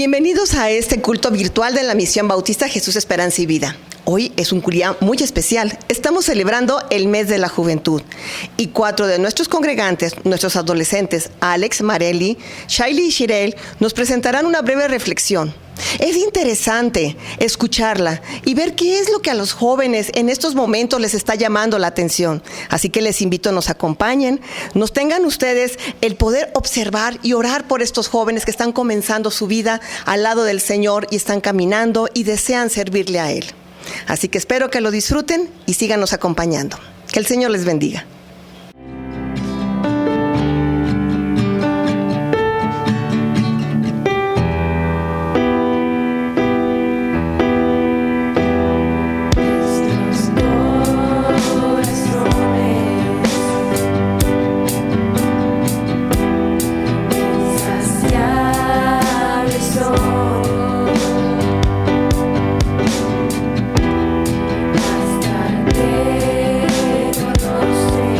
Bienvenidos a este culto virtual de la Misión Bautista Jesús Esperanza y Vida. Hoy es un día muy especial. Estamos celebrando el mes de la juventud y 4 de nuestros congregantes, nuestros adolescentes, Alex, Marely, Shailey y Shirel, nos presentarán una breve reflexión. Es interesante escucharla y ver qué es lo que a los jóvenes en estos momentos les está llamando la atención. Así que les invito a nos acompañen, nos tengan ustedes el poder observar y orar por estos jóvenes que están comenzando su vida al lado del Señor y están caminando y desean servirle a Él. Así que espero que lo disfruten y síganos acompañando. Que el Señor les bendiga. Hasta que conocer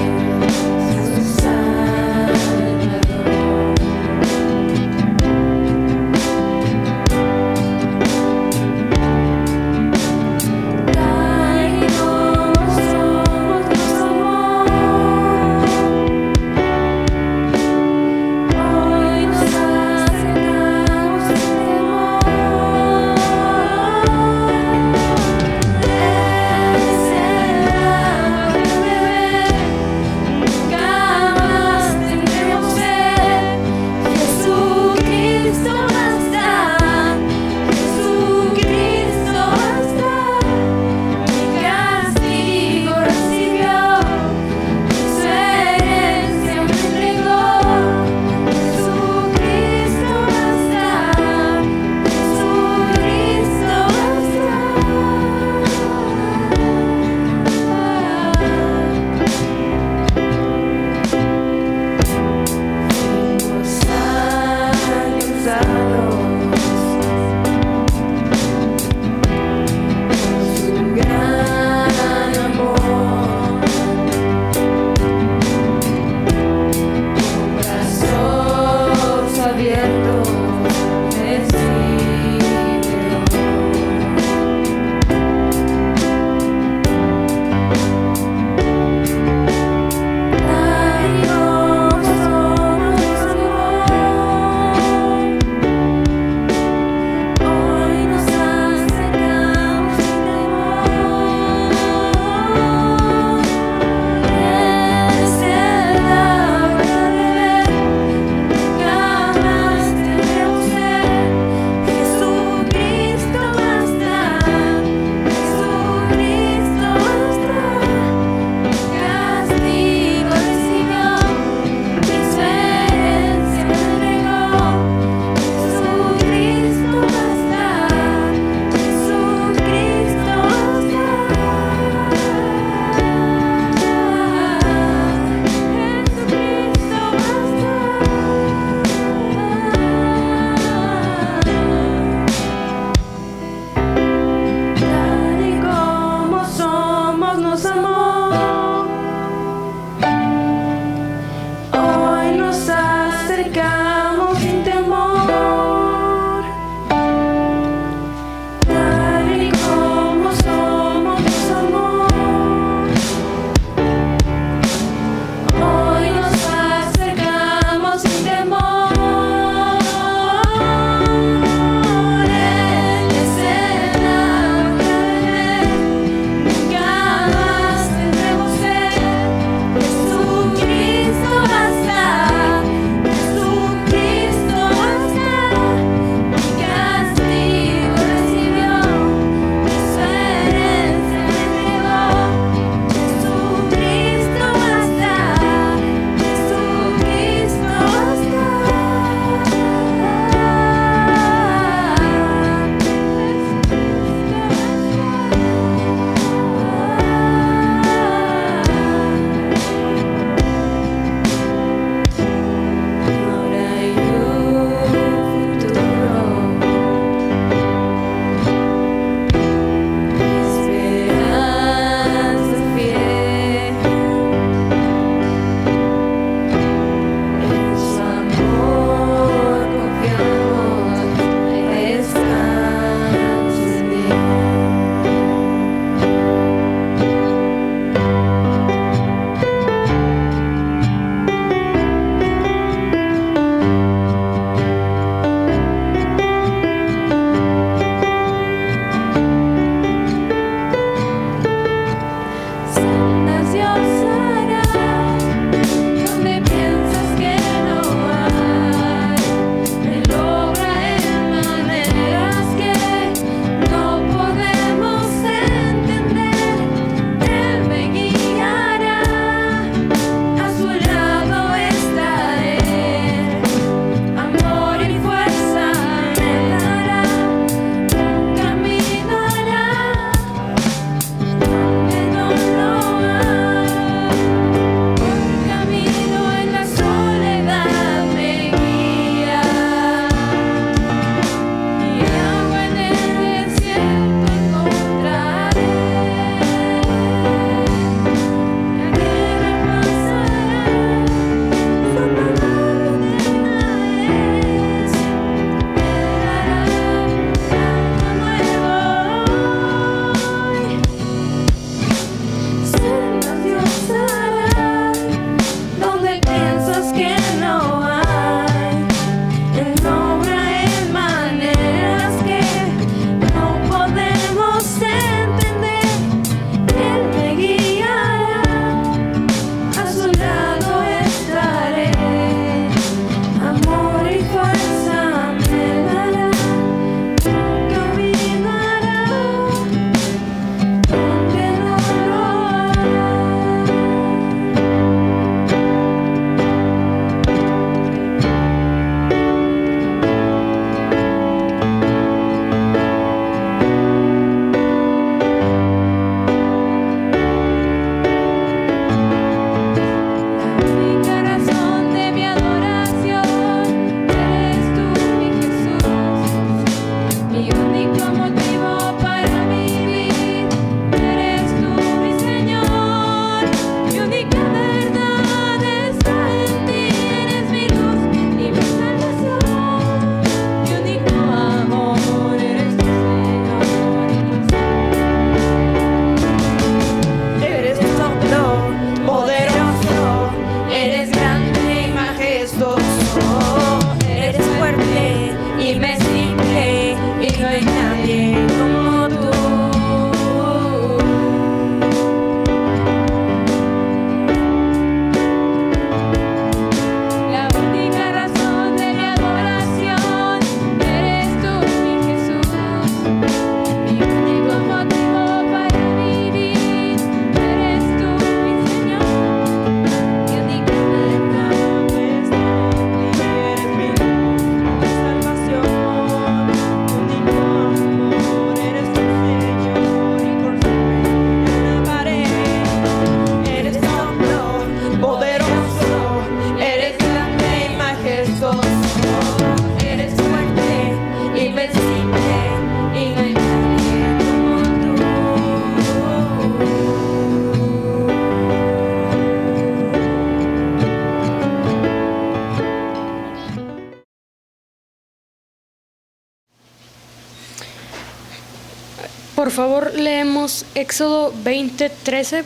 Por favor, leemos Éxodo 20:13.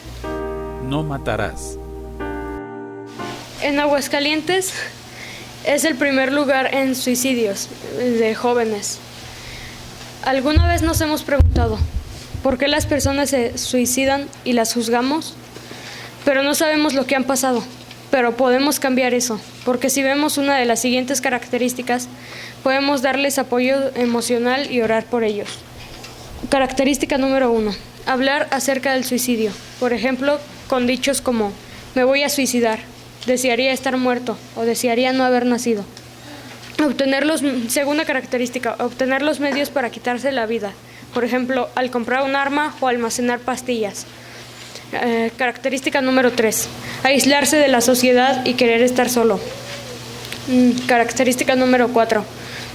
No matarás. En Aguascalientes es el primer lugar en suicidios de jóvenes. ¿Alguna vez nos hemos preguntado por qué las personas se suicidan y las juzgamos? Pero no sabemos lo que han pasado. Pero podemos cambiar eso, porque si vemos una de las siguientes características, podemos darles apoyo emocional y orar por ellos. Característica número 1. Hablar acerca del suicidio. Por ejemplo, con dichos como, me voy a suicidar, desearía estar muerto o desearía no haber nacido. Segunda característica, obtener los medios para quitarse la vida. Por ejemplo, al comprar un arma o almacenar pastillas. Característica número 3. Aislarse de la sociedad y querer estar solo. Característica número 4.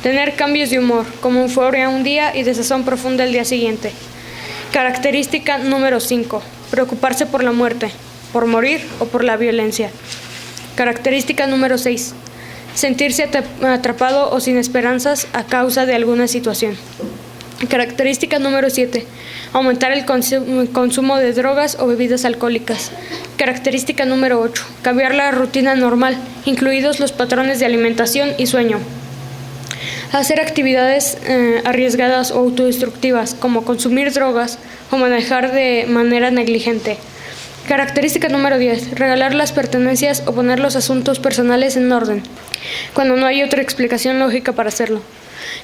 Tener cambios de humor, como euforia un día y desazón profunda el día siguiente. Característica número 5. Preocuparse por la muerte, por morir o por la violencia. Característica número 6. Sentirse atrapado o sin esperanzas a causa de alguna situación. Característica número 7. Aumentar el consumo de drogas o bebidas alcohólicas. Característica número 8. Cambiar la rutina normal, incluidos los patrones de alimentación y sueño. Hacer actividades arriesgadas o autodestructivas, como consumir drogas o manejar de manera negligente. Característica número 10. Regalar las pertenencias o poner los asuntos personales en orden, cuando no hay otra explicación lógica para hacerlo.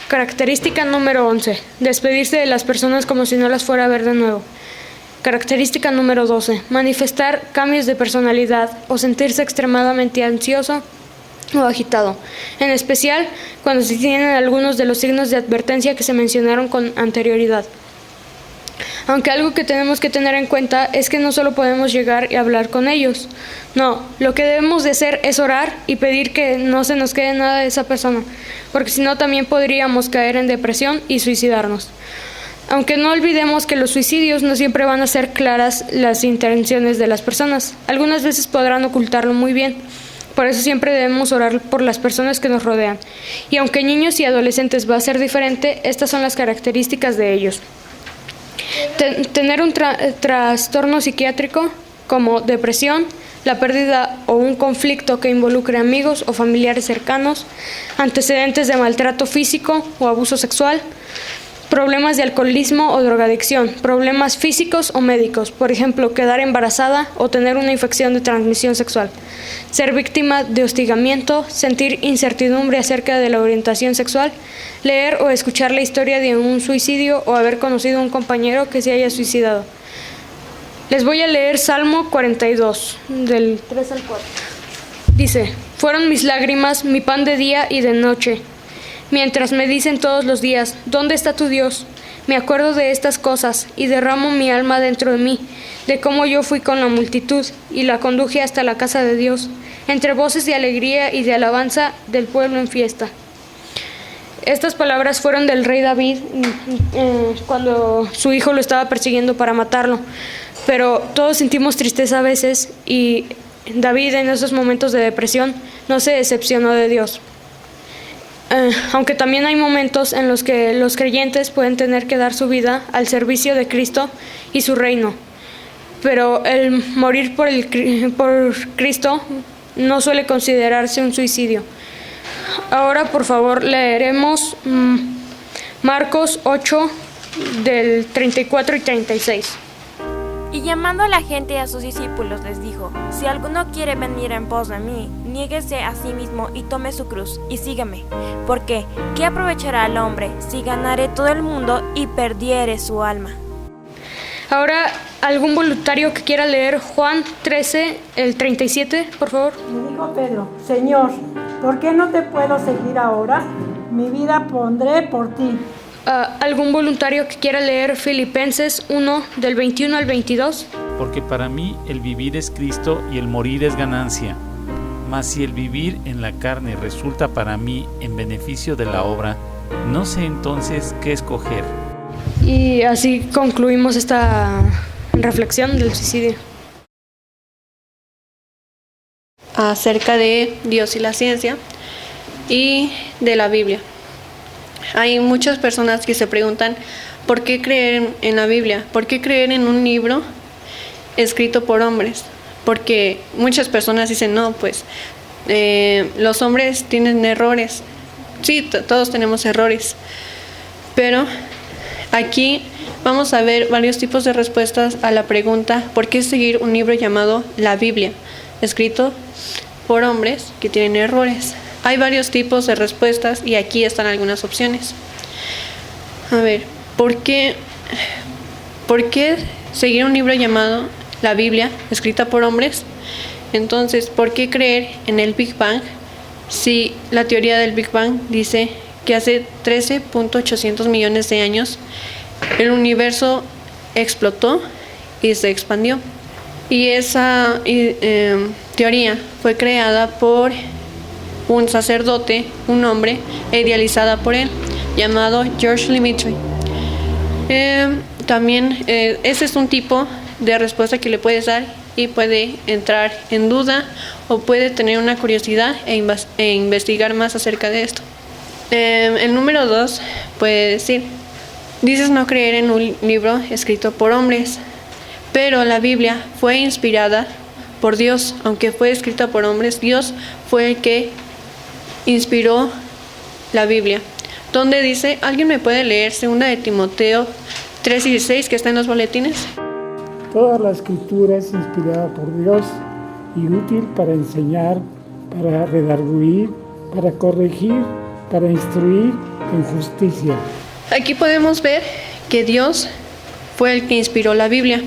Característica número 11. Despedirse de las personas como si no las fuera a ver de nuevo. Característica número 12. Manifestar cambios de personalidad o sentirse extremadamente ansioso o agitado, en especial cuando se tienen algunos de los signos de advertencia que se mencionaron con anterioridad. Aunque algo que tenemos que tener en cuenta es que no solo podemos llegar y hablar con ellos. No, lo que debemos de hacer es orar y pedir que no se nos quede nada de esa persona, porque si no también podríamos caer en depresión y suicidarnos. Aunque no olvidemos que los suicidios no siempre van a ser claras las intenciones de las personas. Algunas veces podrán ocultarlo muy bien. Por eso siempre debemos orar por las personas que nos rodean. Y aunque niños y adolescentes va a ser diferente, estas son las características de ellos. Tener un trastorno psiquiátrico como depresión, la pérdida o un conflicto que involucre amigos o familiares cercanos, antecedentes de maltrato físico o abuso sexual, problemas de alcoholismo o drogadicción, problemas físicos o médicos, por ejemplo, quedar embarazada o tener una infección de transmisión sexual, ser víctima de hostigamiento, sentir incertidumbre acerca de la orientación sexual, leer o escuchar la historia de un suicidio o haber conocido a un compañero que se haya suicidado. Les voy a leer Salmo 42, del 3 al 4. Dice: fueron mis lágrimas mi pan de día y de noche, mientras me dicen todos los días, ¿dónde está tu Dios? Me acuerdo de estas cosas y derramo mi alma dentro de mí, de cómo yo fui con la multitud y la conduje hasta la casa de Dios, entre voces de alegría y de alabanza del pueblo en fiesta. Estas palabras fueron del rey David cuando su hijo lo estaba persiguiendo para matarlo, pero todos sentimos tristeza a veces y David en esos momentos de depresión no se decepcionó de Dios. Aunque también hay momentos en los que los creyentes pueden tener que dar su vida al servicio de Cristo y su reino, pero el morir por Cristo no suele considerarse un suicidio. Ahora, por favor, leeremos Marcos 8, del 34 y 36. Y llamando a la gente y a sus discípulos les dijo: si alguno quiere venir en pos de mí, niéguese a sí mismo y tome su cruz y sígame. Porque, ¿qué aprovechará al hombre si ganare todo el mundo y perdiere su alma? Ahora, algún voluntario que quiera leer Juan 13, el 37, por favor. Y dijo Pedro: Señor, ¿por qué no te puedo seguir ahora? Mi vida pondré por ti. ¿Algún voluntario que quiera leer Filipenses 1, del 21 al 22? Porque para mí el vivir es Cristo y el morir es ganancia. Mas si el vivir en la carne resulta para mí en beneficio de la obra, no sé entonces qué escoger. Y así concluimos esta reflexión del suicidio. Acerca de Dios y la ciencia y de la Biblia. Hay muchas personas que se preguntan ¿por qué creer en la Biblia? ¿Por qué creer en un libro escrito por hombres? Porque muchas personas dicen, no, pues los hombres tienen errores. Sí, todos tenemos errores, pero aquí vamos a ver varios tipos de respuestas a la pregunta ¿por qué seguir un libro llamado la Biblia, escrito por hombres que tienen errores? Hay varios tipos de respuestas y aquí están algunas opciones. A ver, ¿por qué seguir un libro llamado la Biblia, escrita por hombres? Entonces, ¿por qué creer en el Big Bang si la teoría del Big Bang dice que hace 13.800 millones de años el universo explotó y se expandió? Y esa teoría fue creada por un sacerdote, un hombre, e idealizada por él, llamado George Lemaitre. También ese es un tipo de respuesta que le puedes dar y puede entrar en duda o puede tener una curiosidad e investigar más acerca de esto. El número 2 puede decir, dices no creer en un libro escrito por hombres, pero la Biblia fue inspirada por Dios, aunque fue escrita por hombres, Dios fue el que inspiró la Biblia. ¿Dónde dice? ¿Alguien me puede leer 2 de Timoteo 3:16 que está en los boletines? Toda la escritura es inspirada por Dios y útil para enseñar, para redarguir, para corregir, para instruir en justicia. Aquí podemos ver que Dios fue el que inspiró la Biblia.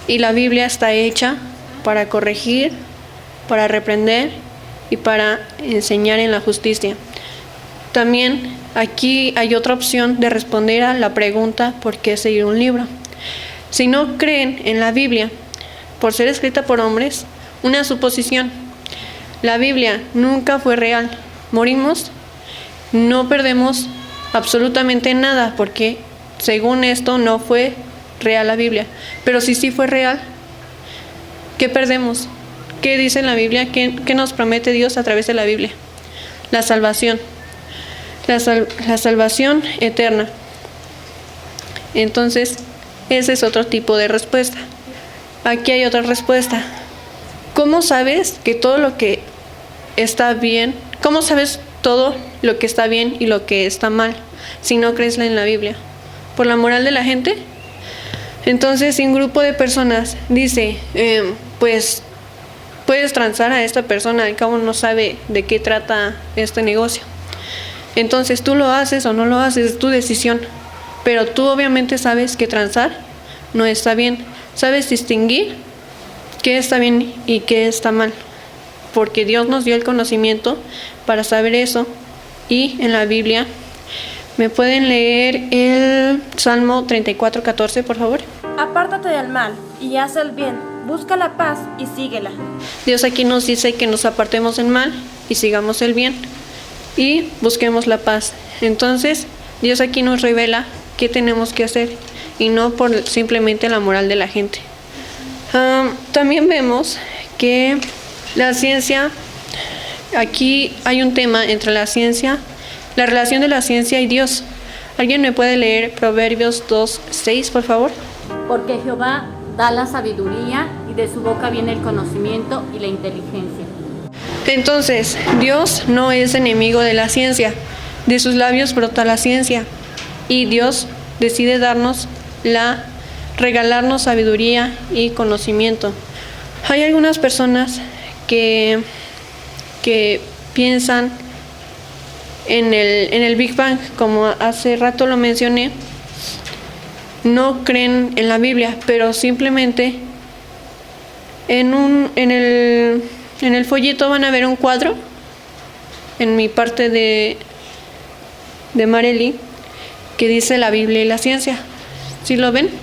Y la Biblia está hecha para corregir, para reprender y para enseñar en la justicia. También aquí hay otra opción de responder a la pregunta ¿por qué seguir un libro? Si no creen en la Biblia, por ser escrita por hombres, una suposición. La Biblia nunca fue real. Morimos, no perdemos absolutamente nada, porque según esto no fue real la Biblia. Pero si sí fue real, ¿qué perdemos? ¿Qué dice en la Biblia? ¿Qué nos promete Dios a través de la Biblia? La salvación. La salvación eterna. Entonces, ese es otro tipo de respuesta. Aquí hay otra respuesta. ¿Cómo sabes que todo lo que está bien? ¿Cómo sabes todo lo que está bien y lo que está mal si no crees en la Biblia? ¿Por la moral de la gente? Entonces, si un grupo de personas dice, pues puedes transar a esta persona, al cabo no sabe de qué trata este negocio. Entonces, tú lo haces o no lo haces, es tu decisión. Pero tú obviamente sabes que transar no está bien. Sabes distinguir qué está bien y qué está mal. Porque Dios nos dio el conocimiento para saber eso. Y en la Biblia, ¿me pueden leer el Salmo 34:14, por favor? Apártate del mal y haz el bien, busca la paz y síguela. Dios aquí nos dice que nos apartemos del mal y sigamos el bien y busquemos la paz. Entonces, Dios aquí nos revela qué tenemos que hacer y no por simplemente la moral de la gente. También vemos que la ciencia, aquí hay un tema entre la ciencia, la relación de la ciencia y Dios. ¿Alguien me puede leer Proverbios 2:6, por favor? Porque Jehová da la sabiduría y de su boca viene el conocimiento y la inteligencia. Entonces, Dios no es enemigo de la ciencia, de sus labios brota la ciencia y Dios decide regalarnos sabiduría y conocimiento. Hay algunas personas que piensan en el Big Bang, como hace rato lo mencioné, no creen en la Biblia, pero simplemente en el folleto van a ver un cuadro en mi parte de Marely que dice la Biblia y la ciencia. ¿Sí lo ven? Sí.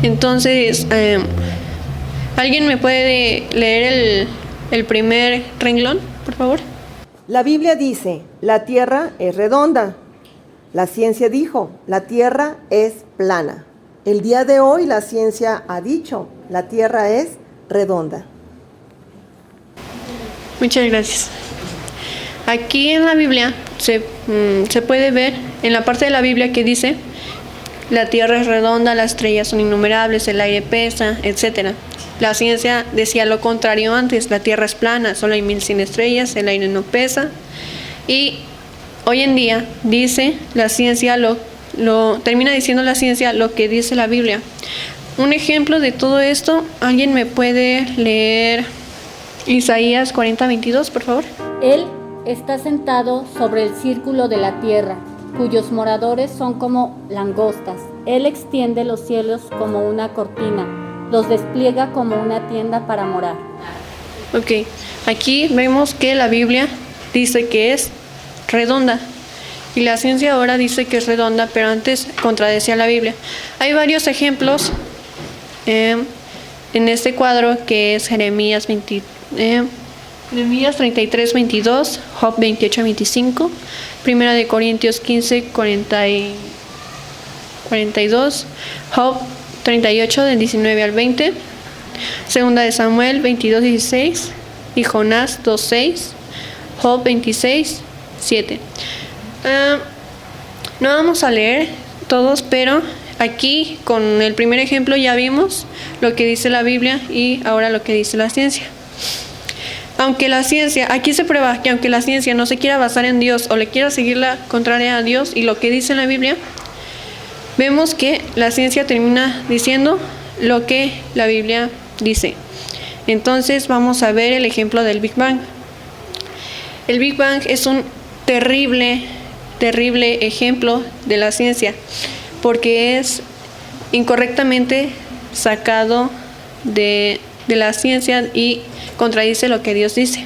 Entonces, ¿alguien me puede leer el primer renglón, por favor? La Biblia dice, la tierra es redonda. La ciencia dijo, la tierra es plana. El día de hoy la ciencia ha dicho, la tierra es redonda. Muchas gracias. Aquí en la Biblia se puede ver, en la parte de la Biblia que dice, la tierra es redonda, las estrellas son innumerables, el aire pesa, etc. La ciencia decía lo contrario antes, la tierra es plana, solo hay 1100 estrellas, el aire no pesa. Y hoy en día dice la ciencia, termina diciendo la ciencia lo que dice la Biblia. Un ejemplo de todo esto, ¿alguien me puede leer Isaías 40:22, por favor? Él está sentado sobre el círculo de la tierra, cuyos moradores son como langostas. Él extiende los cielos como una cortina, los despliega como una tienda para morar. Ok, aquí vemos que la Biblia dice que es redonda y la ciencia ahora dice que es redonda, pero antes contradecía la Biblia. Hay varios ejemplos en este cuadro que es Jeremías 33:22, Job 28:25, Primera de Corintios 15:42, Job 38 del 19 al 20, Segunda de Samuel 22:16 y Jonás 2:6, Job 26:7. No vamos a leer todos, pero aquí con el primer ejemplo ya vimos lo que dice la Biblia y ahora lo que dice la ciencia. Aunque la ciencia, aquí se prueba que aunque la ciencia no se quiera basar en Dios o le quiera seguir la contraria a Dios y lo que dice en la Biblia, vemos que la ciencia termina diciendo lo que la Biblia dice. Entonces vamos a ver el ejemplo del Big Bang. El Big Bang es un terrible ejemplo de la ciencia, porque es incorrectamente sacado de la ciencia y contradice lo que Dios dice.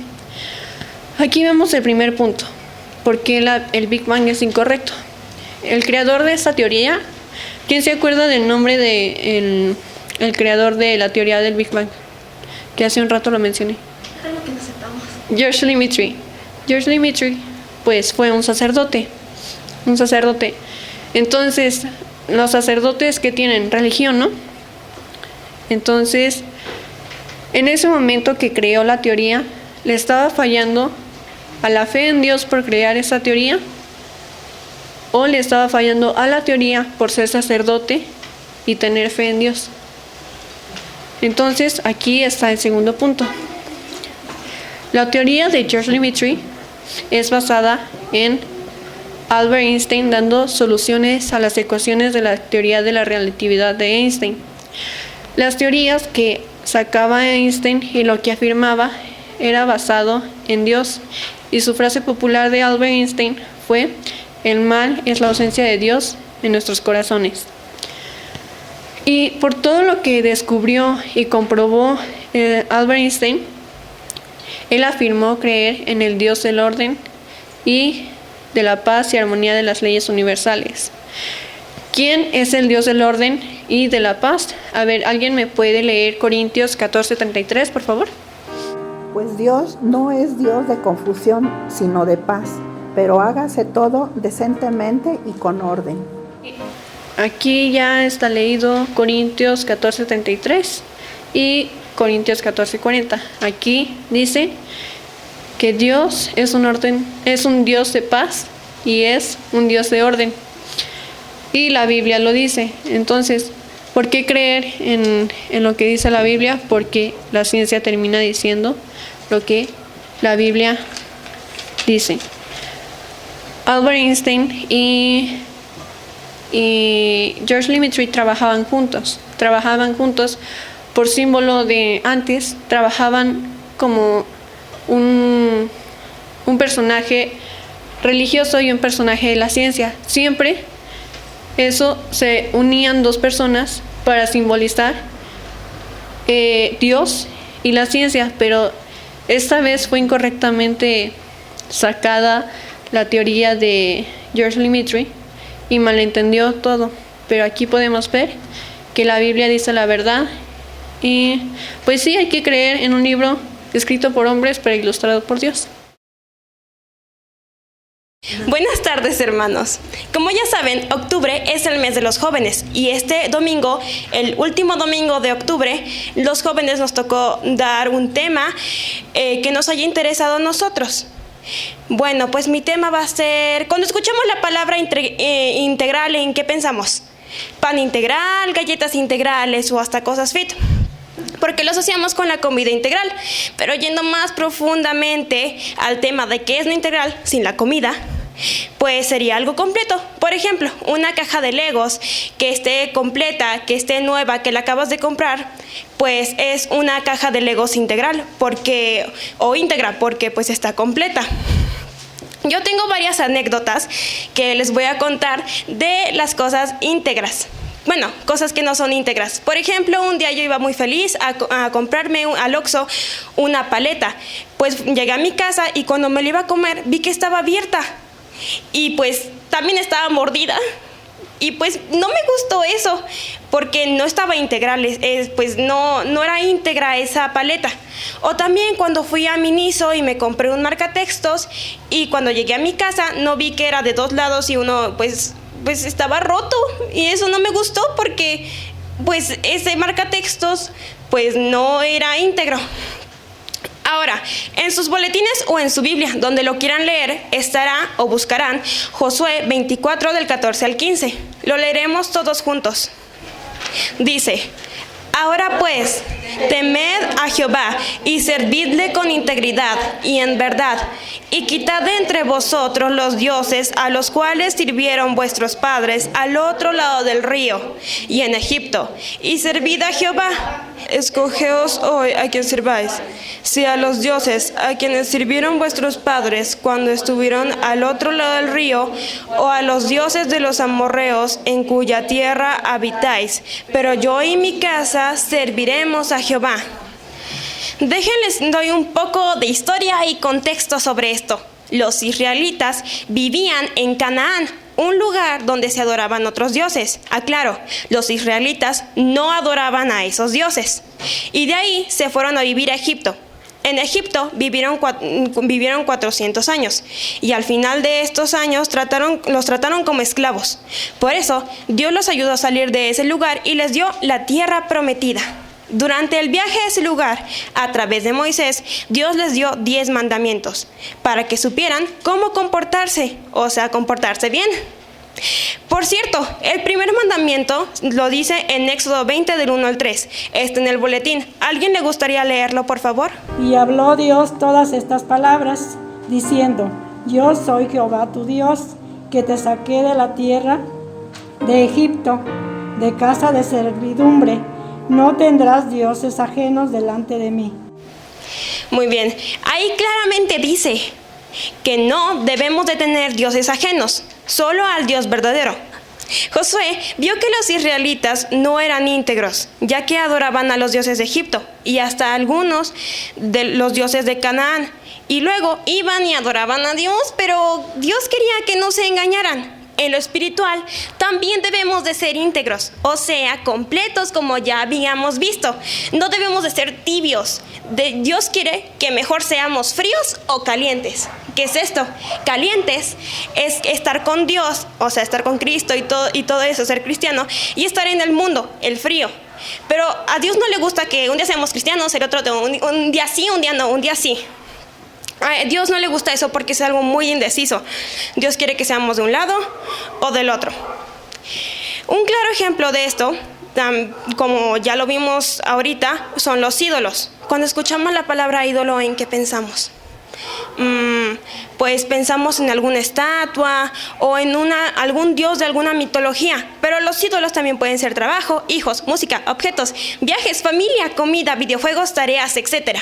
Aquí vemos el primer punto, porque el Big Bang es incorrecto. El creador de esta teoría, ¿quién se acuerda del nombre de el creador de la teoría del Big Bang? Que hace un rato lo mencioné. George Lemaitre. George Lemaitre, pues fue un sacerdote. Entonces, los sacerdotes que tienen religión, ¿no? Entonces, en ese momento que creó la teoría, le estaba fallando a la fe en Dios por crear esa teoría, o le estaba fallando a la teoría por ser sacerdote y tener fe en Dios. Entonces, aquí está el segundo punto. La teoría de George Lemaitre es basada en Albert Einstein dando soluciones a las ecuaciones de la teoría de la relatividad de Einstein. Las teorías que sacaba Einstein y lo que afirmaba era basado en Dios, y su frase popular de Albert Einstein fue: el mal es la ausencia de Dios en nuestros corazones. Y por todo lo que descubrió y comprobó Albert Einstein, él afirmó creer en el Dios del orden y de la paz y armonía de las leyes universales. ¿Quién es el Dios del orden y de la paz? A ver, ¿alguien me puede leer Corintios 14:33, por favor? Pues Dios no es Dios de confusión, sino de paz, pero hágase todo decentemente y con orden. Aquí ya está leído Corintios 14:33 y Corintios 14:40. Aquí dice que Dios es un Dios de paz y es un Dios de orden. Y la Biblia lo dice. Entonces, ¿por qué creer en lo que dice la Biblia? Porque la ciencia termina diciendo lo que la Biblia dice. Albert Einstein y George Lemaitre trabajaban juntos por símbolo de antes, trabajaban como un personaje religioso y un personaje de la ciencia. Siempre eso se unían dos personas para simbolizar Dios y la ciencia, pero esta vez fue incorrectamente sacada la teoría de George Lemaitre y malentendió todo. Pero aquí podemos ver que la Biblia dice la verdad, y pues sí, hay que creer en un libro escrito por hombres pero ilustrado por Dios. Buenas tardes, hermanos. Como ya saben, octubre es el mes de los jóvenes, y este domingo, el último domingo de octubre, los jóvenes nos tocó dar un tema que nos haya interesado a nosotros. Bueno, pues mi tema va a ser, cuando escuchamos la palabra integral, ¿en qué pensamos? Pan integral, galletas integrales o hasta cosas fit, porque lo asociamos con la comida integral. Pero yendo más profundamente al tema de qué es lo integral sin la comida, pues sería algo completo. Por ejemplo, una caja de Legos que esté completa, que esté nueva, que la acabas de comprar, pues es una caja de Legos integral, íntegra, porque pues está completa. Yo tengo varias anécdotas que les voy a contar de las cosas íntegras. Bueno, cosas que no son íntegras. Por ejemplo, un día yo iba muy feliz a comprarme al Oxxo una paleta. Pues llegué a mi casa y cuando me la iba a comer vi que estaba abierta. Y pues también estaba mordida. Y pues no me gustó eso, porque no estaba integral, pues no era íntegra esa paleta. O también cuando fui a Miniso y me compré un marcatextos, y cuando llegué a mi casa no vi que era de dos lados y uno pues estaba roto, y eso no me gustó porque pues ese marcatextos pues no era íntegro. Ahora, en sus boletines o en su Biblia, donde lo quieran leer, estará o buscarán Josué 24 del 14 al 15. Lo leeremos todos juntos. Dice: ahora pues, Temed a Jehová y servidle con integridad y en verdad, y quitad de entre vosotros los dioses a los cuales sirvieron vuestros padres al otro lado del río y en Egipto, y servid a Jehová. Escogeos hoy a quien sirváis, si a los dioses a quienes sirvieron vuestros padres cuando estuvieron al otro lado del río, o a los dioses de los amorreos en cuya tierra habitáis, pero yo y mi casa serviremos a Jehová. Déjenles doy un poco de historia y contexto sobre esto. Los israelitas vivían en Canaán, un lugar donde se adoraban otros dioses. Aclaro, los israelitas no adoraban a esos dioses. Y de ahí se fueron a vivir a Egipto. En Egipto vivieron 400 años y al final de estos años los trataron como esclavos. Por eso Dios los ayudó a salir de ese lugar y les dio la tierra prometida. Durante el viaje a ese lugar, a través de Moisés, Dios les dio 10 mandamientos para que supieran cómo comportarse, o sea, comportarse bien. Por cierto, el primer mandamiento lo dice en Éxodo 20 del 1 al 3. Está en el boletín. ¿Alguien le gustaría leerlo, por favor? Y habló Dios todas estas palabras, diciendo: Yo soy Jehová tu Dios, que te saqué de la tierra de Egipto, de casa de servidumbre. No tendrás dioses ajenos delante de mí. Muy bien, ahí claramente dice que no debemos de tener dioses ajenos, solo al Dios verdadero. Josué vio que los israelitas no eran íntegros, ya que adoraban a los dioses de Egipto y hasta algunos de los dioses de Canaán. Y luego iban y adoraban a Dios, pero Dios quería que no se engañaran. En lo espiritual también debemos de ser íntegros, o sea, completos, como ya habíamos visto. No debemos de ser tibios. Dios quiere que mejor seamos fríos o calientes. ¿Qué es esto? Calientes es estar con Dios, o sea, estar con Cristo y todo eso, ser cristiano, y estar en el mundo, el frío. Pero a Dios no le gusta que un día seamos cristianos, el otro un día sí, un día no, un día sí. A Dios no le gusta eso porque es algo muy indeciso. Dios quiere que seamos de un lado o del otro. Un claro ejemplo de esto, como ya lo vimos ahorita, son los ídolos. Cuando escuchamos la palabra ídolo, ¿en qué pensamos? Pues pensamos en alguna estatua o en algún dios de alguna mitología. Pero los ídolos también pueden ser trabajo, hijos, música, objetos, viajes, familia, comida, videojuegos, tareas, etc.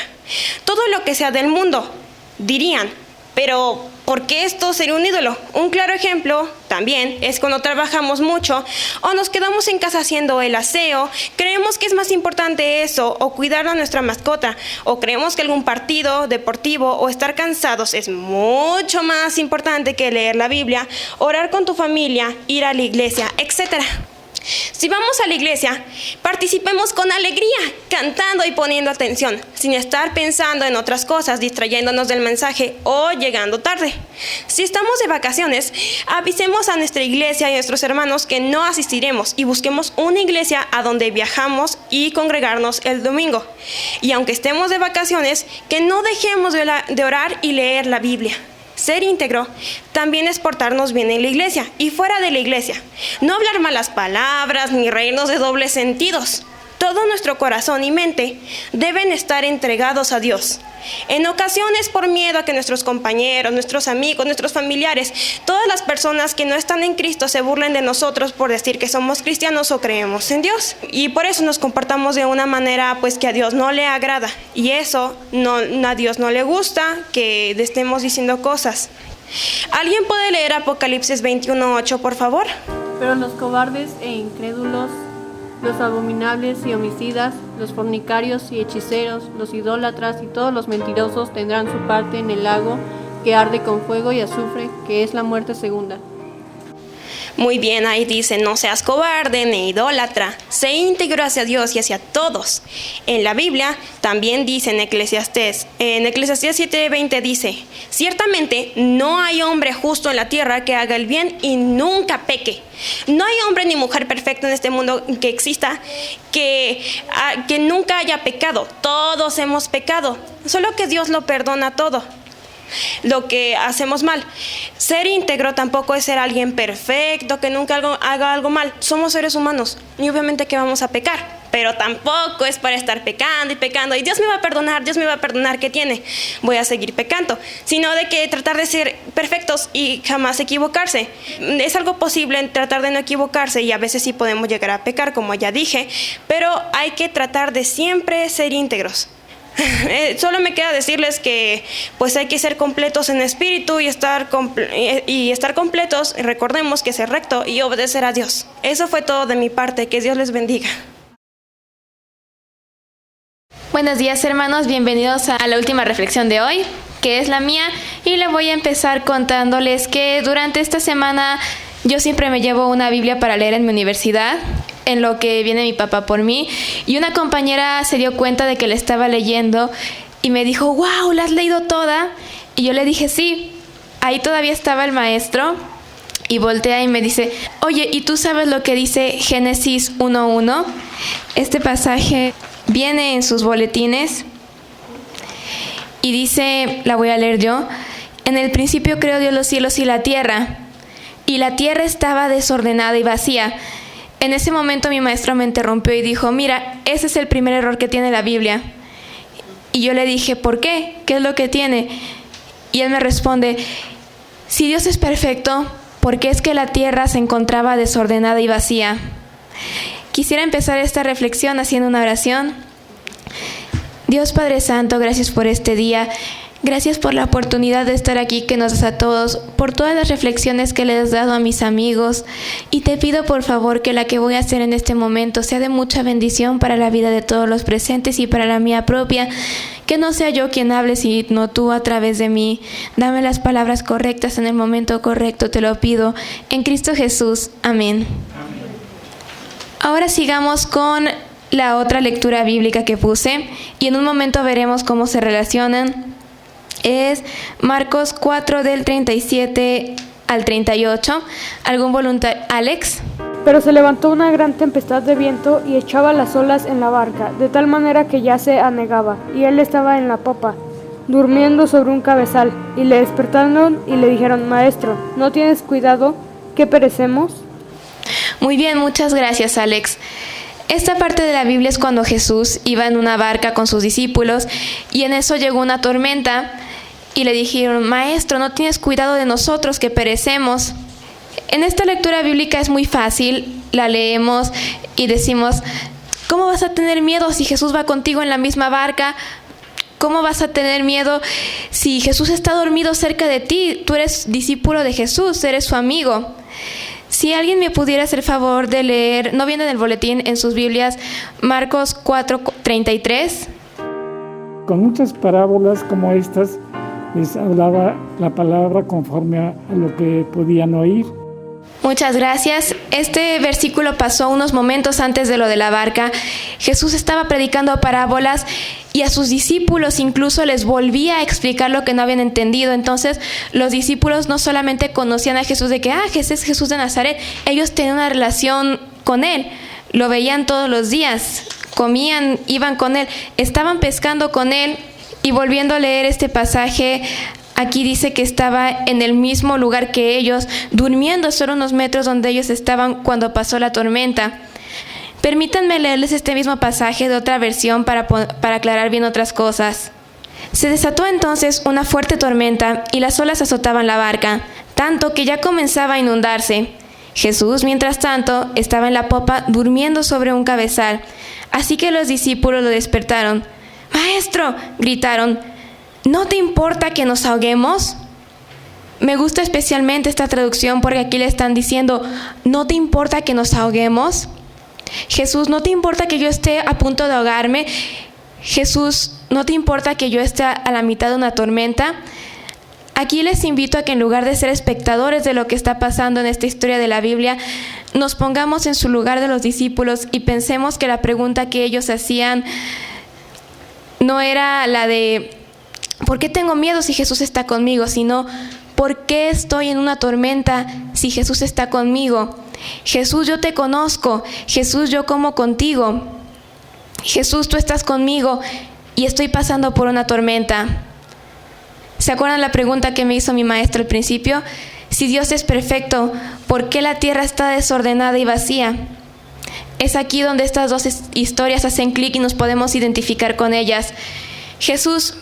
Todo lo que sea del mundo. Dirían, pero ¿por qué esto sería un ídolo? Un claro ejemplo también es cuando trabajamos mucho o nos quedamos en casa haciendo el aseo, creemos que es más importante eso o cuidar a nuestra mascota, o creemos que algún partido deportivo o estar cansados es mucho más importante que leer la Biblia, orar con tu familia, ir a la iglesia, etc. Si vamos a la iglesia, participemos con alegría, cantando y poniendo atención, sin estar pensando en otras cosas, distrayéndonos del mensaje o llegando tarde. Si estamos de vacaciones, avisemos a nuestra iglesia y a nuestros hermanos que no asistiremos y busquemos una iglesia a donde viajamos y congregarnos el domingo. Y aunque estemos de vacaciones, que no dejemos de orar y leer la Biblia. Ser íntegro también es portarnos bien en la iglesia y fuera de la iglesia. No hablar malas palabras ni reírnos de dobles sentidos. Todo nuestro corazón y mente deben estar entregados a Dios. En ocasiones, por miedo a que nuestros compañeros, nuestros amigos, nuestros familiares, todas las personas que no están en Cristo se burlen de nosotros por decir que somos cristianos o creemos en Dios. Y por eso nos comportamos de una manera pues que a Dios no le agrada. Y eso a Dios no le gusta, que estemos diciendo cosas. ¿Alguien puede leer Apocalipsis 21:8, por favor? Pero los cobardes e incrédulos, los abominables y homicidas, los fornicarios y hechiceros, los idólatras y todos los mentirosos tendrán su parte en el lago que arde con fuego y azufre, que es la muerte segunda. Muy bien, ahí dice, no seas cobarde ni idólatra, sé íntegro hacia Dios y hacia todos. En la Biblia también dice en Eclesiastés 7:20 dice, ciertamente no hay hombre justo en la tierra que haga el bien y nunca peque. No hay hombre ni mujer perfecto en este mundo que exista que nunca haya pecado. Todos hemos pecado, solo que Dios lo perdona todo. Lo que hacemos mal. Ser íntegro tampoco es ser alguien perfecto, que nunca haga algo mal. Somos seres humanos y obviamente que vamos a pecar, pero tampoco es para estar pecando y pecando, y Dios me va a perdonar, ¿qué tiene? Voy a seguir pecando, sino de que tratar de ser perfectos y jamás equivocarse. Es algo posible en tratar de no equivocarse, y a veces sí podemos llegar a pecar, como ya dije, pero hay que tratar de siempre ser íntegros. Solo me queda decirles que pues hay que ser completos en espíritu y estar completos. Recordemos que ser recto y obedecer a Dios. Eso fue todo de mi parte. Que Dios les bendiga. Buenos días, hermanos, bienvenidos a la última reflexión de hoy, que es la mía, y le voy a empezar contándoles que durante esta semana yo siempre me llevo una Biblia para leer en mi universidad, en lo que viene mi papá por mí, y una compañera se dio cuenta de que la estaba leyendo y me dijo, wow, ¿la has leído toda? Y yo le dije, sí. Ahí todavía estaba el maestro y voltea y me dice, oye, ¿y tú sabes lo que dice Génesis 1:1? Este pasaje viene en sus boletines y dice, la voy a leer yo, en el principio creó Dios los cielos y la tierra estaba desordenada y vacía. En ese momento mi maestro me interrumpió y dijo, mira, ese es el primer error que tiene la Biblia. Y yo le dije, ¿por qué? ¿Qué es lo que tiene? Y él me responde, si Dios es perfecto, ¿por qué es que la tierra se encontraba desordenada y vacía? Quisiera empezar esta reflexión haciendo una oración. Dios Padre Santo, gracias por este día. Gracias por la oportunidad de estar aquí que nos das a todos, por todas las reflexiones que le has dado a mis amigos, y te pido por favor que la que voy a hacer en este momento sea de mucha bendición para la vida de todos los presentes y para la mía propia, que no sea yo quien hable sino tú a través de mí. Dame las palabras correctas en el momento correcto, te lo pido, en Cristo Jesús. Amén. Ahora sigamos con la otra lectura bíblica que puse, y en un momento veremos cómo se relacionan. Es Marcos 4 del 37 al 38. ¿Algún voluntario? Alex. Pero se levantó una gran tempestad de viento y echaba las olas en la barca, de tal manera que ya se anegaba, y él estaba en la popa, durmiendo sobre un cabezal. Y le despertaron y le dijeron, Maestro, ¿no tienes cuidado que perecemos? Muy bien, muchas gracias, Alex. Esta parte de la Biblia es cuando Jesús iba en una barca con sus discípulos, y en eso llegó una tormenta, y le dijeron, Maestro, ¿no tienes cuidado de nosotros que perecemos? En esta lectura bíblica es muy fácil, la leemos y decimos, ¿cómo vas a tener miedo si Jesús va contigo en la misma barca? ¿Cómo vas a tener miedo si Jesús está dormido cerca de ti? Tú eres discípulo de Jesús, eres su amigo. Si alguien me pudiera hacer favor de leer, no viene en el boletín, en sus Biblias, Marcos 4:33. Con muchas parábolas como estas, les hablaba la palabra conforme a lo que podían oír. Muchas gracias. Este versículo pasó unos momentos antes de lo de la barca. Jesús estaba predicando parábolas y a sus discípulos incluso les volvía a explicar lo que no habían entendido. Entonces los discípulos no solamente conocían a Jesús de que Jesús es Jesús de Nazaret, ellos tenían una relación con él, lo veían todos los días, comían, iban con él, estaban pescando con él. Y volviendo a leer este pasaje, aquí dice que estaba en el mismo lugar que ellos, durmiendo solo unos metros donde ellos estaban cuando pasó la tormenta. Permítanme leerles este mismo pasaje de otra versión para aclarar bien otras cosas. Se desató entonces una fuerte tormenta y las olas azotaban la barca, tanto que ya comenzaba a inundarse. Jesús, mientras tanto, estaba en la popa durmiendo sobre un cabezal. Así que los discípulos lo despertaron. ¡Maestro!, gritaron, ¿no te importa que nos ahoguemos? Me gusta especialmente esta traducción porque aquí le están diciendo, ¿no te importa que nos ahoguemos? Jesús, ¿no te importa que yo esté a punto de ahogarme? Jesús, ¿no te importa que yo esté a la mitad de una tormenta? Aquí les invito a que en lugar de ser espectadores de lo que está pasando en esta historia de la Biblia, nos pongamos en su lugar de los discípulos y pensemos que la pregunta que ellos hacían no era la de ¿por qué tengo miedo si Jesús está conmigo? Sino ¿por qué estoy en una tormenta si Jesús está conmigo? Jesús, yo te conozco. Jesús, yo como contigo. Jesús, tú estás conmigo y estoy pasando por una tormenta. ¿Se acuerdan la pregunta que me hizo mi maestro al principio? Si Dios es perfecto, ¿por qué la tierra está desordenada y vacía? Es aquí donde estas dos historias hacen clic y nos podemos identificar con ellas. Jesús,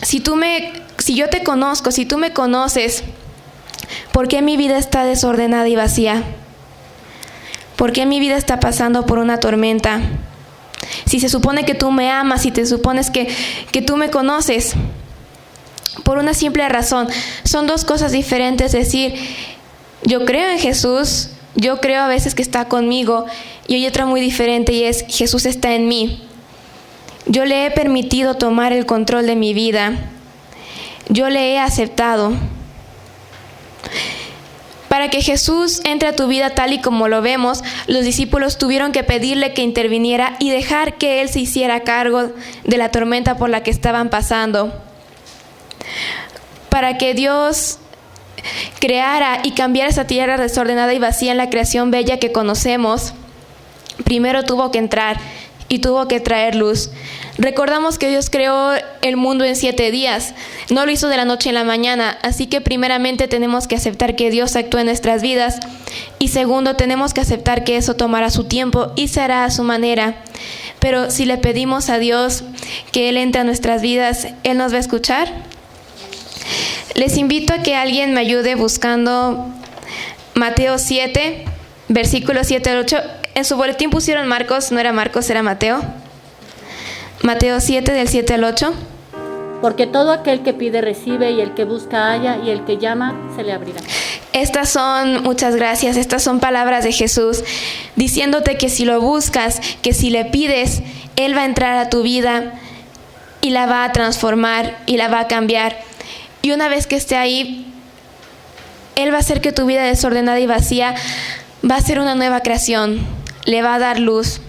si yo te conozco, si tú me conoces, ¿por qué mi vida está desordenada y vacía? ¿Por qué mi vida está pasando por una tormenta? Si se supone que tú me amas, si te supones que tú me conoces, por una simple razón. Son dos cosas diferentes, decir, yo creo en Jesús, yo creo a veces que está conmigo, y hay otra muy diferente y es, Jesús está en mí. Yo le he permitido tomar el control de mi vida. Yo le he aceptado. Para que Jesús entre a tu vida tal y como lo vemos, los discípulos tuvieron que pedirle que interviniera y dejar que Él se hiciera cargo de la tormenta por la que estaban pasando. Para que Dios creara y cambiara esa tierra desordenada y vacía en la creación bella que conocemos, primero tuvo que entrar y tuvo que traer luz. Recordamos que Dios creó el mundo en 7 días, no lo hizo de la noche a la mañana, así que primeramente tenemos que aceptar que Dios actúa en nuestras vidas y segundo tenemos que aceptar que eso tomará su tiempo y se hará a su manera. Pero si le pedimos a Dios que Él entre a nuestras vidas, Él nos va a escuchar. Les invito a que alguien me ayude buscando Mateo 7, versículos 7 al 8. En su boletín pusieron Marcos, no era Marcos, era Mateo. Mateo 7, del 7 al 8. Porque todo aquel que pide recibe, y el que busca halla, y el que llama se le abrirá. Muchas gracias, estas son palabras de Jesús, diciéndote que si lo buscas, que si le pides, Él va a entrar a tu vida y la va a transformar y la va a cambiar. Y una vez que esté ahí, Él va a hacer que tu vida desordenada y vacía va a ser una nueva creación, le va a dar luz.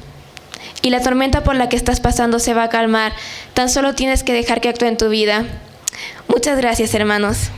Y la tormenta por la que estás pasando se va a calmar. Tan solo tienes que dejar que actúe en tu vida. Muchas gracias, hermanos.